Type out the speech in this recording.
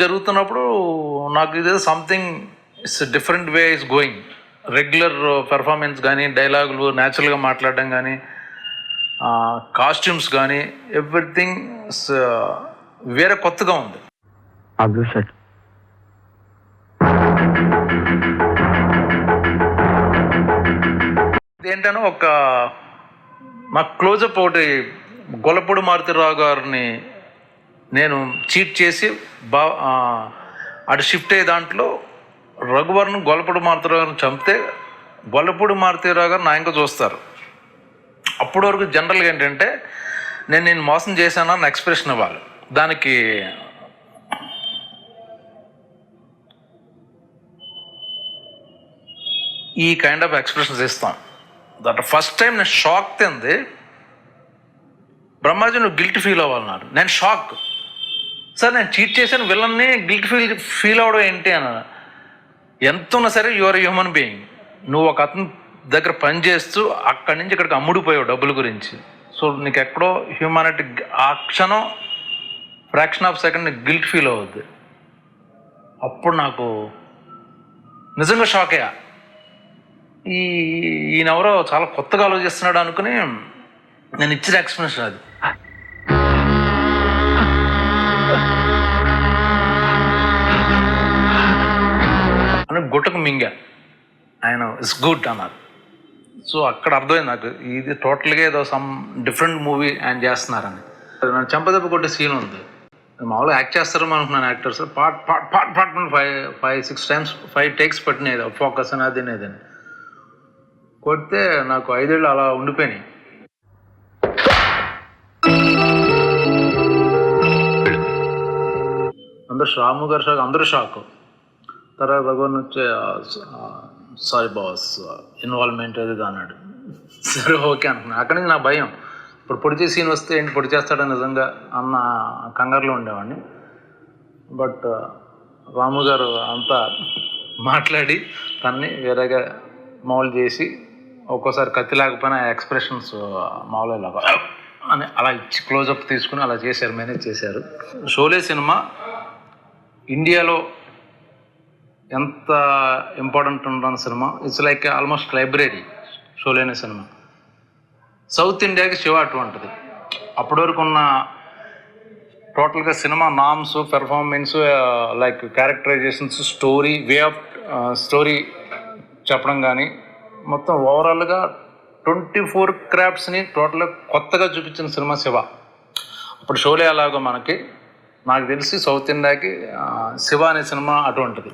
జరుగుతున్నప్పుడు నాకు ఇదే something it's different way is going. Regular performance కానీ, డైలాగులు న్యాచురల్గా మాట్లాడడం కానీ, కాస్ట్యూమ్స్ కానీ, ఎవ్రీథింగ్ వేరే కొత్తగా ఉంది. ఏంటనో ఒక నాకు క్లోజప్ ఒకటి, గొల్లపూడి మారుతిరావు గారిని నేను చీట్ చేసి అటు షిఫ్ట్ అయ్యే దాంట్లో రఘువర్ను గొల్లపూడి మారుతిరావు గారిని చంపితే గొల్లపూడి మారుతిరావు గారు నాయంగా చూస్తారు. అప్పటి వరకు జనరల్గా ఏంటంటే నేను మోసం చేశానన్న ఎక్స్ప్రెషన్ ఇవ్వాలి. దానికి ఈ కైండ్ ఆఫ్ ఎక్స్ప్రెషన్స్ ఇస్తాం. దట్ ఫస్ట్ టైం నేను షాక్ తింది, బ్రహ్మాజీ నువ్వు గిల్ట్ ఫీల్ అవ్వాలన్నారు. నేను షాక్, సార్ నేను చీట్ చేశాను, విలన్ని గిల్ట్ ఫీల్ అవ్వడం ఏంటి అన్న. ఎంత ఉన్నా సరే యువర్ హ్యూమన్ బీయింగ్. నువ్వు ఒక అతని దగ్గర పని చేస్తూ అక్కడి నుంచి ఇక్కడికి అమ్ముడిపోయావు డబ్బుల గురించి. సో నీకు ఎక్కడో హ్యూమానిటీ ఆ క్షణం fraction of second guilt feel అవుద్ది. అప్పుడు నాకు నిజంగా షాక్ అయ్యా. ఈయనెవరో చాలా కొత్తగా ఆలోచిస్తున్నాడు అనుకుని నేను ఇచ్చిన ఎక్స్ప్లెనేషన్ అది. అని గుట్టకు మింగా ఆయన ఇట్స్ గుడ్ అన్నారు. సో అక్కడ అర్థమైంది నాకు ఇది టోటల్గా ఏదో సమ్ డిఫరెంట్ మూవీ ఆయన చేస్తున్నారని. నన్ను చెంపదెబ్బ కొట్టే సీన్ ఉంది. మామూలుగా యాక్ట్ చేస్తారేమో అనుకున్నాను యాక్టర్స్. పాట్ 5-6 టైమ్స్ 5 టేక్స్ పట్టినాయి ఫోకస్ అని అది అని కొడితే నాకు 5 ఏళ్ళు అలా ఉండిపోయినాయి. అందరూ రాము గారు షాక్, అందరూ షాక్. తర్వాత రఘువన్ వచ్చే సారీ బాస్ ఇన్వాల్వ్మెంట్ అది అన్నాడు. సరే ఓకే అనుకున్నాను. అక్కడి నుంచి నా భయం, ఇప్పుడు పొడిచే సీన్ వస్తే ఏంటి పొడి చేస్తాడని నిజంగా అన్న కంగారులో ఉండేవాడిని. బట్ రాము గారు అంతా మాట్లాడి తన్ని వేరేగా మామూలు చేసి, ఒక్కోసారి కత్తి లేకపోయినా ఎక్స్ప్రెషన్స్ మామూలుగా అని అలా ఇచ్చి క్లోజప్ తీసుకుని అలా చేశారు, మేనేజ్ చేశారు. షోలే సినిమా ఇండియాలో ఎంత ఇంపార్టెంట్ ఉన్న cinema. It's like almost library Sholay అనే సినిమా. సౌత్ ఇండియాకి శివ అటువంటిది. అప్పటి వరకు ఉన్న టోటల్గా cinema norms, performance, like characterisations, story, way of story చెప్పడం కానీ, మొత్తం ఓవరాల్గా 24 క్రాఫ్ట్స్ని టోటల్గా కొత్తగా చూపించిన సినిమా శివ. అప్పుడు షోలే అలాగో మనకి నాకు తెలిసి సౌత్ ఇండియాకి శివ అనే సినిమా అటువంటిది.